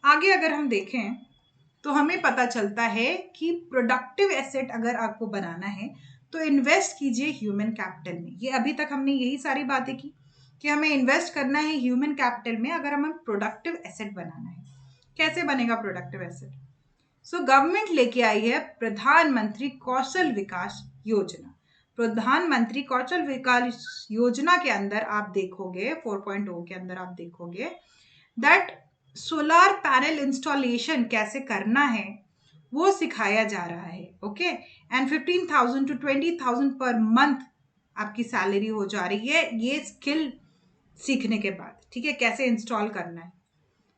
आगे अगर हम देखें तो हमें पता चलता है कि प्रोडक्टिव एसेट अगर आपको बनाना है तो इन्वेस्ट कीजिए ह्यूमन कैपिटल में। ये अभी तक हमने यही सारी बातें की कि हमें इन्वेस्ट करना है ह्यूमन कैपिटल में अगर हमें प्रोडक्टिव एसेट बनाना है। कैसे बनेगा प्रोडक्टिव एसेट? सो गवर्नमेंट लेके आई है प्रधानमंत्री कौशल विकास योजना। प्रधानमंत्री कौशल विकास योजना के अंदर आप देखोगे 4.0 के अंदर आप देखोगे दैट सोलर पैनल इंस्टॉलेशन कैसे करना है वो सिखाया जा रहा है। Okay, and 15,000 to 20,000 per month आपकी सैलरी हो जा रही है ये स्किल सीखने के बाद। ठीक है, कैसे इंस्टॉल करना है।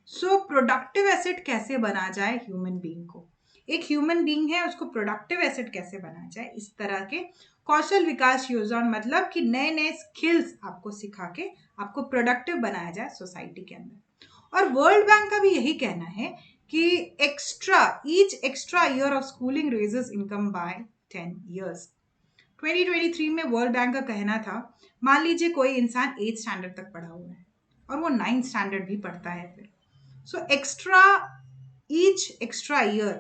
सो प्रोडक्टिव एसेट कैसे बना जाए ह्यूमन बीइंग को, एक ह्यूमन बीइंग है उसको प्रोडक्टिव एसेट कैसे बनाया जाए, इस तरह के कौशल विकास योजना, मतलब कि नए नए स्किल्स आपको सिखा के आपको प्रोडक्टिव बनाया जाए सोसाइटी के अंदर। और वर्ल्ड बैंक का भी यही कहना है कि each extra year of schooling raises income by 10 years। 2023 में वर्ल्ड बैंक का कहना था, मान लीजिए कोई इंसान 8th स्टैंडर्ड तक पढ़ा हुआ है और वो 9th स्टैंडर्ड भी पढ़ता है फिर, सो ईच एक्स्ट्रा ईयर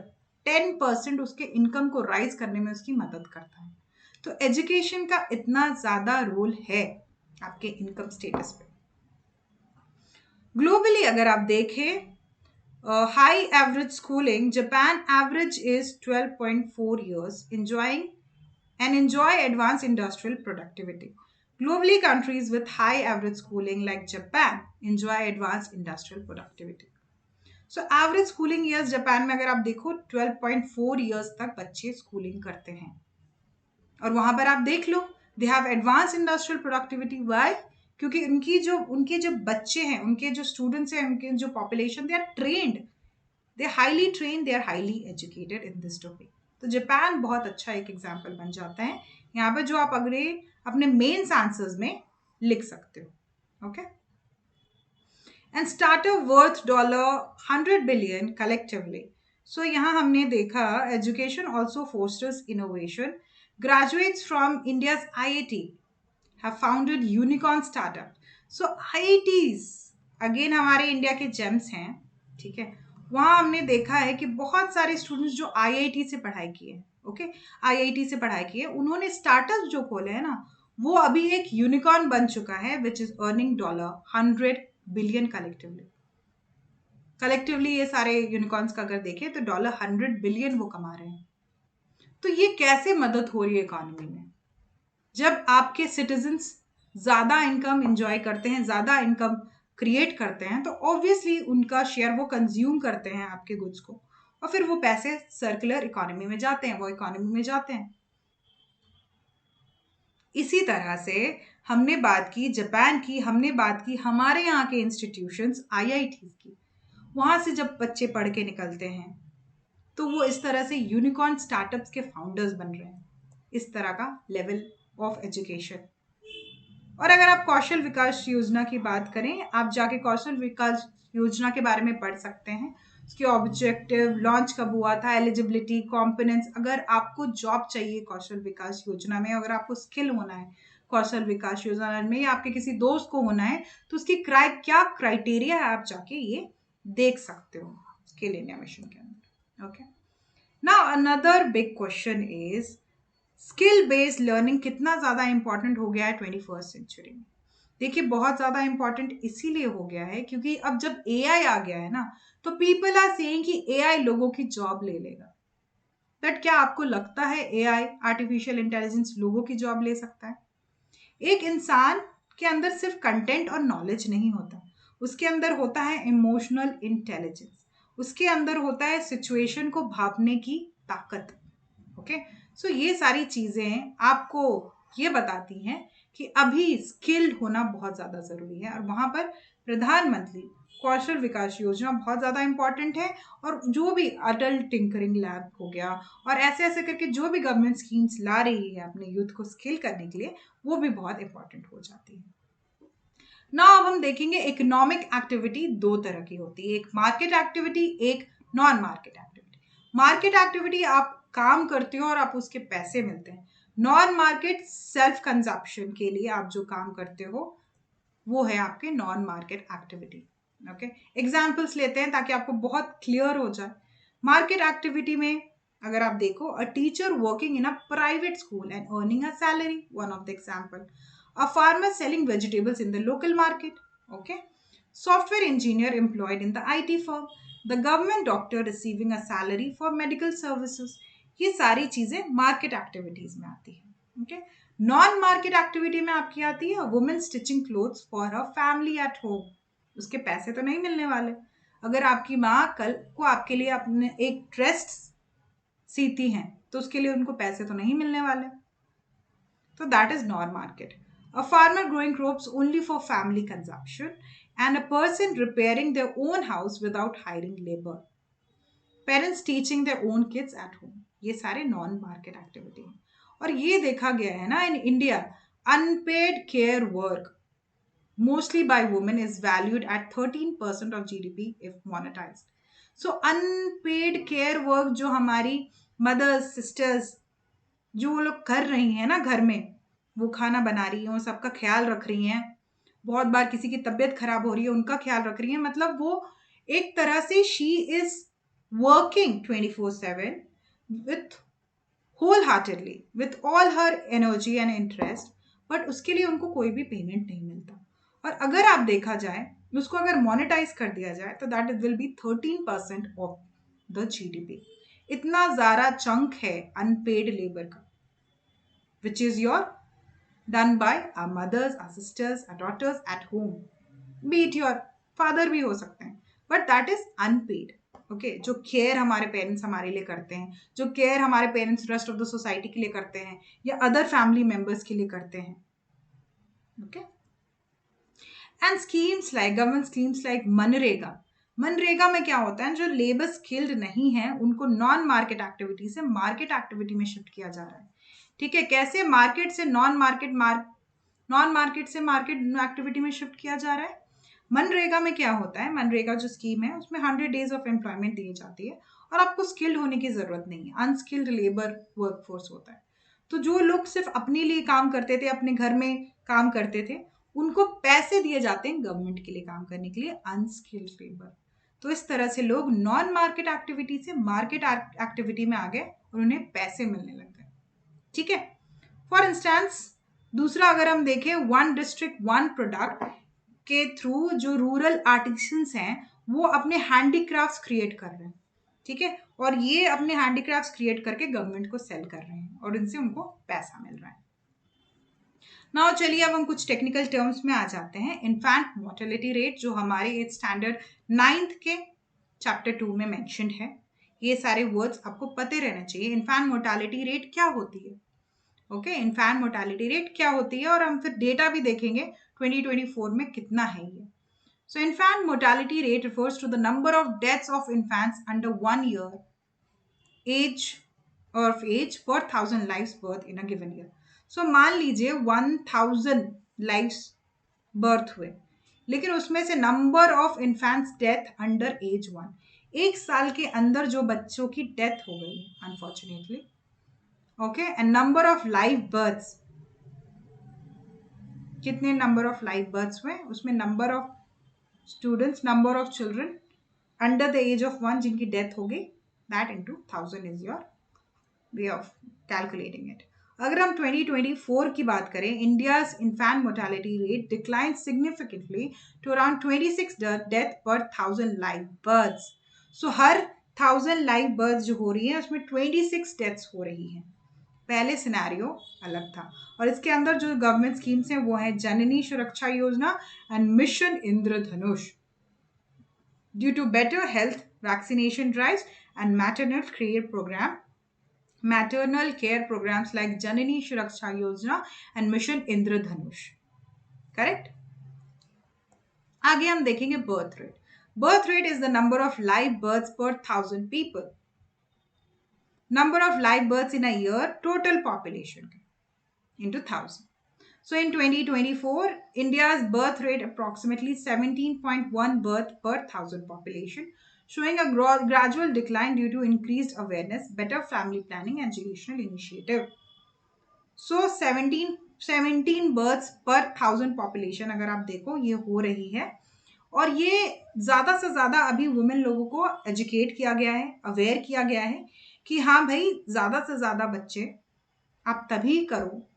10% उसके इनकम को राइज करने में उसकी मदद करता है। तो एजुकेशन का इतना ज्यादा रोल है आपके इनकम स्टेटस पे। ग्लोबली अगर आप देखें high average schooling, Japan average is 12.4 years enjoy advanced industrial productivity. Globally, countries with high average schooling like Japan enjoy advanced industrial productivity. So average schooling years Japan में अगर आप देखो 12.4 years तक बच्चे स्कूलिंग करते हैं और वहां पर आप देख लो they have advance industrial productivity. Why? क्योंकि उनके जो बच्चे हैं, उनके जो स्टूडेंट्स हैं, उनके जो population, they are trained, they highly trained, they are highly educated in this topic. तो जापान बहुत अच्छा एक एग्जाम्पल बन जाता है यहाँ पर, जो आप अगले अपने मेन्स आंसर्स में लिख सकते हो। Okay, and startup worth $100 billion collectively. So यहाँ हमने देखा education also fosters innovation. Graduates from India's IIT have founded unicorn startup. So IITs again हमारे इंडिया के जेम्स हैं। ठीक है, वहाँ हमने देखा है कि बहुत सारे स्टूडेंट्स जो IIT से पढ़ाई किए, ओके, IIT से पढ़ाई किए, उन्होंने स्टार्टअप जो खोले हैं ना, वो अभी एक यूनिकॉर्न बन चुका है which is earning $100 billion collectively ये सारे यूनिकॉर्न्स का अगर देखें तो $100 billion वो कमा रहे हैं। तो ये कैसे मदद हो रही है इकोनॉमी में? जब आपके सिटीजन्स ज्यादा इनकम एंजॉय करते हैं, ज्यादा इनकम क्रिएट करते हैं, तो ऑब्वियसली उनका शेयर वो कंज्यूम करते हैं आपके गुड्स को, और फिर वो पैसे सर्कुलर इकोनॉमी में जाते हैं, वो इकोनॉमी में जाते हैं। इसी तरह से हमने बात की जापान की, हमने बात की हमारे यहाँ के इंस्टीट्यूशंस IIT की। वहां से जब बच्चे पढ़ के निकलते हैं तो वो इस तरह से यूनिकॉर्न स्टार्टअप्स के फाउंडर्स बन रहे हैं, इस तरह का लेवल ऑफ एजुकेशन। और अगर आप कौशल विकास योजना की बात करें, आप जाके कौशल विकास योजना के बारे में पढ़ सकते हैं, उसकी ऑब्जेक्टिव, लॉन्च कब हुआ था, एलिजिबिलिटी, कॉम्पोनेंट्स। अगर आपको जॉब चाहिए कौशल विकास योजना में, अगर आपको स्किल होना है कौशल विकास योजना में, या आपके किसी दोस्त को होना है, तो उसकी क्या क्राइटेरिया है, आप जाके ये देख सकते हो स्किल इंडिया मिशन के अंदर। Okay. Now another big question is skill based learning कितना ज़्यादा important हो गया है 21st century में? देखिए बहुत ज़्यादा important इसीलिए हो गया है क्योंकि अब जब AI आ गया है ना, तो people are saying कि AI लोगों की जॉब ले लेगा। बट क्या आपको लगता है AI आर्टिफिशियल इंटेलिजेंस लोगों की जॉब ले सकता है? एक इंसान के अंदर सिर्फ कंटेंट और नॉलेज नहीं होता, उसके अंदर होता है इमोशनल इंटेलिजेंस, उसके अंदर होता है सिचुएशन को भापने की ताकत। ओके, सो ये सारी चीजें आपको ये बताती हैं कि अभी स्किल्ड होना बहुत ज़्यादा ज़रूरी है, और वहाँ पर प्रधानमंत्री कौशल विकास योजना बहुत ज़्यादा इंपॉर्टेंट है। और जो भी अटल टिंकरिंग लैब हो गया, और ऐसे ऐसे करके जो भी गवर्नमेंट स्कीम्स ला रही है अपने यूथ को स्किल करने के लिए, वो भी बहुत इंपॉर्टेंट हो जाती है। ना अब हम देखेंगे इकोनॉमिक एक्टिविटी दो तरह की होती है, एक मार्केट एक्टिविटी, एक non market activity. Market activity आप काम करते हो और आप उसके पैसे मिलते हैं। नॉन मार्केट सेल्फ कंजप्शन के लिए आप जो काम करते हो वो है आपके non market activity. Okay, examples लेते हैं ताकि आपको बहुत क्लियर हो जाए। मार्केट एक्टिविटी में अगर आप देखो, a teacher working in a private school and earning a salary, one of the example. A farmer selling vegetables in the local market. Okay. Software engineer employed in the IT firm. The government doctor receiving a salary for medical services. ये सारी चीजें market activities में आती है। Okay, non market activity में आपकी आती है women stitching clothes for her family at home. उसके पैसे तो नहीं मिलने वाले। अगर आपकी माँ कल को आपके लिए अपने एक ड्रेस सीती हैं तो उसके लिए उनको पैसे तो नहीं मिलने वाले। So that is non-market. A farmer growing crops only for family consumption, and a person repairing their own house without hiring labor. Parents teaching their own kids at home. ये सारे non-market activity हैं। और ये देखा गया है ना in India, unpaid care work mostly by women is valued at 13% of GDP if monetized. So unpaid care work जो हमारी mothers, sisters जो वो लोग कर रही हैं ना घर में, वो खाना बना रही हैं, सबका ख्याल रख रही हैं, बहुत बार किसी की तबीयत खराब हो रही है उनका ख्याल रख रही हैं, मतलब वो एक तरह से she is working 24/7 with wholeheartedly with all her energy and interest, but उसके लिए उनको कोई भी पेमेंट नहीं मिलता। और अगर आप देखा जाए उसको अगर मोनेटाइज कर दिया जाए तो that will be 13% of the GDP. इतना ज़्यादा चंक है अनपेड लेबर का, which is your done by our mothers, our sisters, our daughters at home. Be it your father भी हो सकते हैं, but that is unpaid. Okay, जो care हमारे पेरेंट्स हमारे लिए करते हैं, जो केयर हमारे parents rest of the society के लिए करते हैं या अदर फैमिली मेंबर्स के लिए करते हैं। Okay, and schemes like government schemes like MNREGA. MNREGA में क्या होता है, जो लेबर स्किल्ड नहीं है उनको नॉन मार्केट एक्टिविटी से मार्केट एक्टिविटी में शिफ्ट किया जा रहा है। ठीक है, कैसे मार्केट से नॉन मार्केट से मार्केट एक्टिविटी में शिफ्ट किया जा रहा है। मनरेगा में क्या होता है, मनरेगा जो स्कीम है उसमें 100 डेज ऑफ एम्प्लॉयमेंट दी जाती है और आपको स्किल्ड होने की जरूरत नहीं है, अनस्किल्ड लेबर वर्कफोर्स होता है। तो जो लोग सिर्फ अपने लिए काम करते थे, अपने घर में काम करते थे, उनको पैसे दिए जाते हैं गवर्नमेंट के लिए काम करने के लिए, अनस्किल्ड लेबर। तो इस तरह से लोग नॉन मार्केट एक्टिविटी से मार्केट एक्टिविटी में आ गए और उन्हें पैसे मिलने लग गए। ठीक है, फॉर इंस्टेंस दूसरा अगर हम देखें, वन डिस्ट्रिक्ट वन प्रोडक्ट के थ्रू जो रूरल आर्टिसंस हैं वो अपने हैंडीक्राफ्ट्स क्रिएट कर रहे हैं। ठीक है, और ये अपने हैंडीक्राफ्ट्स क्रिएट करके गवर्नमेंट को सेल कर रहे हैं और इनसे उनको पैसा मिल रहा है। नाउ चलिए अब हम कुछ टेक्निकल टर्म्स में आ जाते हैं। इन्फैंट मोर्टेलिटी रेट जो हमारे 8th स्टैंडर्ड 9th के चैप्टर 2 में मेंशन्ड है, ये सारे वर्ड्स आपको पते रहना चाहिए। इन्फैंट मोर्टेलिटी रेट क्या होती है, ओके, इन्फैंट मोर्टेलिटी रेट क्या होती है, और हम फिर डेटा भी देखेंगे 2024 में कितना है ये। So infant mortality rate refers to the number of deaths of infants under 1 year age per 1,000 lives birth in a given year. So मान लीजिए 1,000 lives birth हुए, लेकिन उसमें से number of infants death under as 1, 1 साल के अंदर जो बच्चों की डेथ हो गई unfortunately, okay, and number of live births, कितने नंबर ऑफ लाइव बर्थ्स हुए, उसमें number of students, number of children under the age of 1 जिनकी डेथ हो गई, that into 1000 is your way of calculating it. अगर हम 2024 की बात करें, India's infant mortality rate decline significantly to around 26 death per 1000 live births. So हर 1000 live births जो हो रही है उसमें 26 डेथ्स हो रही हैं। पहले सिनेरियो अलग था। और इसके अंदर जो गवर्नमेंट स्कीम्स हैं वो है Janani Suraksha Yojana and mission Indradhanush. Due to better health, vaccination drives and maternal care program, maternal care programs like Janani Suraksha Yojana and mission Indradhanush. Correct. आगे हम देखेंगे birth rate. Birth rate is the number of live births per 1000 people. Number of live births in a year, total population into 1000. So in 2024, India's birth rate approximately 17.1 birth per 1000 population, showing a gradual decline due to increased awareness, better family planning and educational initiative. So 17 births per 1000 population अगर आप देखो ये हो रही है, और ये ज़्यादा से ज़्यादा अभी वुमेन लोगों को एजुकेट किया गया है, अवेयर किया गया है कि हाँ भाई ज़्यादा से ज़्यादा बच्चे आप तभी करो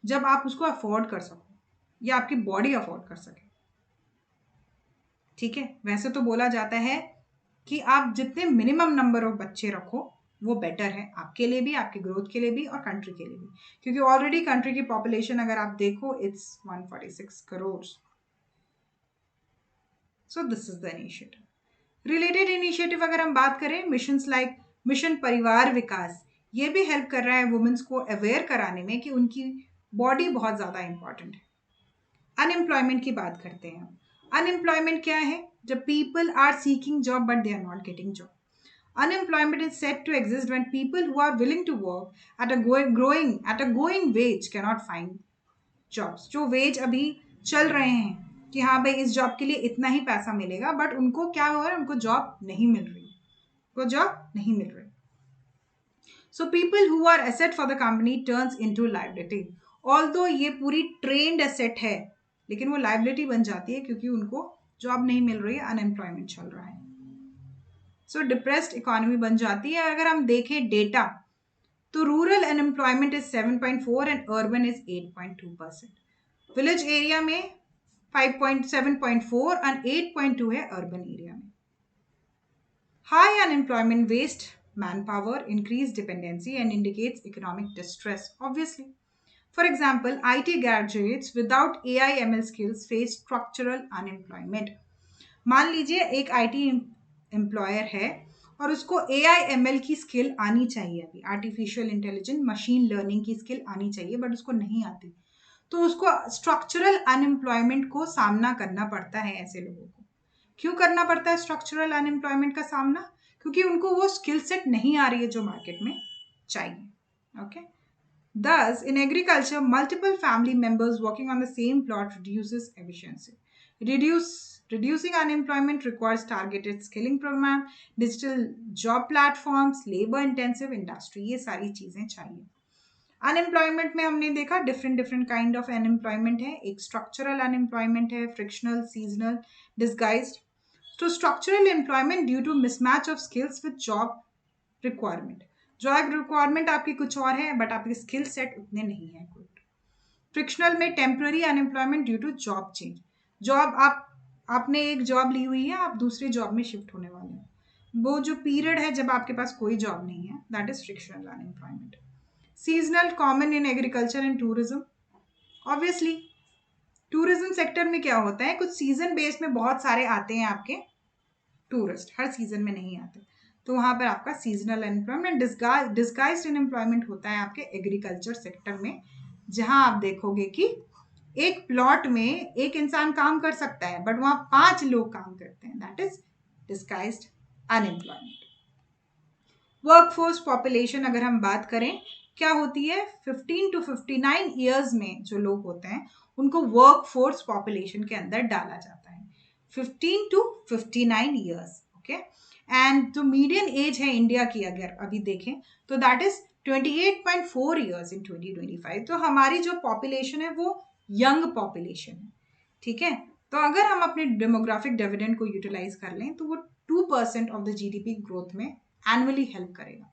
जब आप उसको अफोर्ड कर सको या आपकी बॉडी अफोर्ड कर सके। ठीक है, वैसे तो बोला जाता है कि आप जितने मिनिमम नंबर ऑफ बच्चे रखो वो बेटर है आपके लिए भी, आपके ग्रोथ के लिए भी और कंट्री के लिए भी, क्योंकि ऑलरेडी कंट्री की पॉपुलेशन अगर आप देखो it's 146 crore. So this is the initiative. Related initiative अगर हम बात करें, मिशंस लाइक मिशन परिवार विकास, ये भी हेल्प कर रहा है वुमेन्स को अवेयर कराने में कि उनकी बॉडी बहुत ज़्यादा इंपॉर्टेंट है। अनएम्प्लॉयमेंट की बात करते हैं। अनएम्प्लॉयमेंट क्या है? जब people are seeking job but they are not getting job. Unemployment is said to exist when people who are willing to work at a going wage cannot find jobs. जो veg अभी चल रहे हैं कि हाँ भाई इस जॉब के लिए इतना ही पैसा मिलेगा, बट उनको क्या हो रहा है, उनको जॉब नहीं मिल रही, उनको जॉब नहीं मिल रही। So people who are asset for the company turns into liability. Although ये पूरी trained asset है, लेकिन वो liability बन जाती है क्योंकि उनको जॉब नहीं मिल रही है, अनएम्प्लॉयमेंट चल रहा है। सो डिप्रेस्ड इकोनॉमी बन जाती है। अगर हम देखें डेटा तो rural unemployment is 7.4 and urban is 8.2%। Village area में 7.4 एंड 8.2 है अर्बन एरिया में। High unemployment waste manpower, increased dependency and indicates economic distress, obviously. For example, IT graduates without AI/ML skills face structural unemployment. मान लीजिए एक IT employer है और उसको AI/ML की स्किल आनी चाहिए, अभी आर्टिफिशियल इंटेलिजेंस मशीन लर्निंग की स्किल आनी चाहिए, बट उसको नहीं आती, तो उसको स्ट्रक्चरल अनएम्प्लॉयमेंट को सामना करना पड़ता है। ऐसे लोगों को क्यों करना पड़ता है स्ट्रक्चरल अनएम्प्लॉयमेंट का सामना? क्योंकि उनको वो स्किल सेट नहीं आ रही है जो मार्केट में चाहिए। Okay, thus in agriculture multiple family members working on the same plot reduces efficiency. Reducing unemployment requires targeted skilling program, digital job platforms, labor intensive industry, ये सारी चीजें चाहिए। अनएम्प्लॉयमेंट में हमने देखा डिफरेंट काइंड ऑफ अनएम्प्लॉयमेंट है। एक structural unemployment है, फ्रिक्शनल, सीजनल, डिस्गाइज्ड। तो structural employment due to mismatch of skills with job requirement. Job requirement आपकी कुछ और है बट आपके स्किल सेट उतने नहीं है। फ्रिक्शनल में temporary unemployment due to job change. Job आपने एक जॉब ली हुई है, आप दूसरी जॉब में शिफ्ट होने वाले हैं, वो जो पीरियड है जब आपके पास कोई जॉब नहीं है, that is frictional unemployment. Seasonal common in agriculture and tourism. Obviously tourism sector में क्या होता है, कुछ सीजन बेस में बहुत सारे आते हैं आपके टूरिस्ट, हर सीजन में नहीं आते, तो वहां पर आपका सीजनल अनएम्प्लॉयमेंट। डिस्गाइज्ड अनएम्प्लॉयमेंट होता है आपके एग्रीकल्चर सेक्टर में, जहां आप देखोगे कि एक प्लॉट में एक इंसान काम कर सकता है बट वहां 5 लोग काम करते हैं, that is disguised unemployment. Workforce population अगर हम बात करें, क्या होती है, 15 to 59 ईयर्स में जो लोग होते हैं उनको वर्कफोर्स पॉपुलेशन के अंदर डाला जाता है। 15 to 59 ईयर्स, ओके। एंड जो मीडियन एज है इंडिया की अगर अभी देखें तो दैट इज 28.4 ईयर्स इन 2025। तो हमारी जो पॉपुलेशन है वो यंग पॉपुलेशन है, ठीक है। तो अगर हम अपने डेमोग्राफिक डिविडेंड को यूटिलाइज कर लें तो वो 2% ऑफ द जीडीपी ग्रोथ में एनुअली हेल्प करेगा।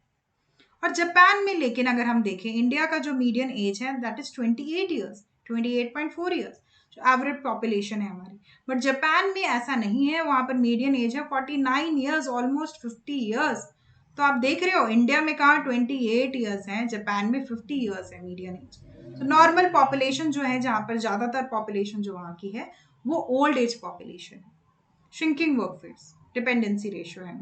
और जापान में लेकिन अगर हम देखें, इंडिया का जो मीडियन एज है दैट इज 28 ईयर्स, 28.4 ईयर्स जो एवरेज पॉपुलेशन है हमारी, बट जापान में ऐसा नहीं है, वहां पर मीडियन एज है 49 ईयर्स, ऑलमोस्ट 50 ईयर्स। तो आप देख रहे हो इंडिया में कहाँ 28 ईयर्स है, जापान में 50 ईयर्स है मीडियन एज। तो नॉर्मल पॉपुलेशन जो है, जहाँ पर ज्यादातर पॉपुलेशन जो वहाँ की है वो ओल्ड एज पॉपुलेशन है। श्रिंकिंग वर्कफोर्स, डिपेंडेंसी रेशियो है।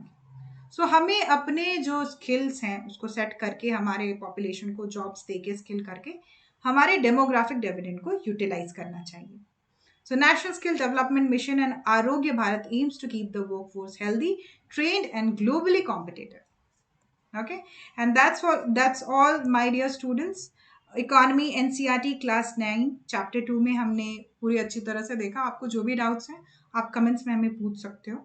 सो हमें अपने जो स्किल्स हैं उसको सेट करके हमारे पॉपुलेशन को जॉब्स दे के स्किल करके हमारे डेमोग्राफिक डिविडेंड को यूटिलाइज करना चाहिए. So National Skill Development Mission and Arogya Bharat aims to keep the workforce healthy, trained and globally competitive. Okay, and that's all my dear students. Economy NCERT class 9 chapter 2 में हमने पूरी अच्छी तरह से देखा. आपको जो भी डाउट्स हैं आप कमेंट्स में हमें पूछ सकते हो.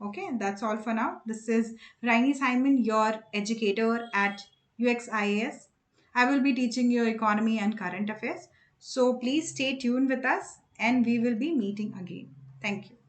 Okay, that's all for now. This is Rainy Simon, your educator at UXIAS. I will be teaching you economy and current affairs. So please stay tuned with us and we will be meeting again. Thank you.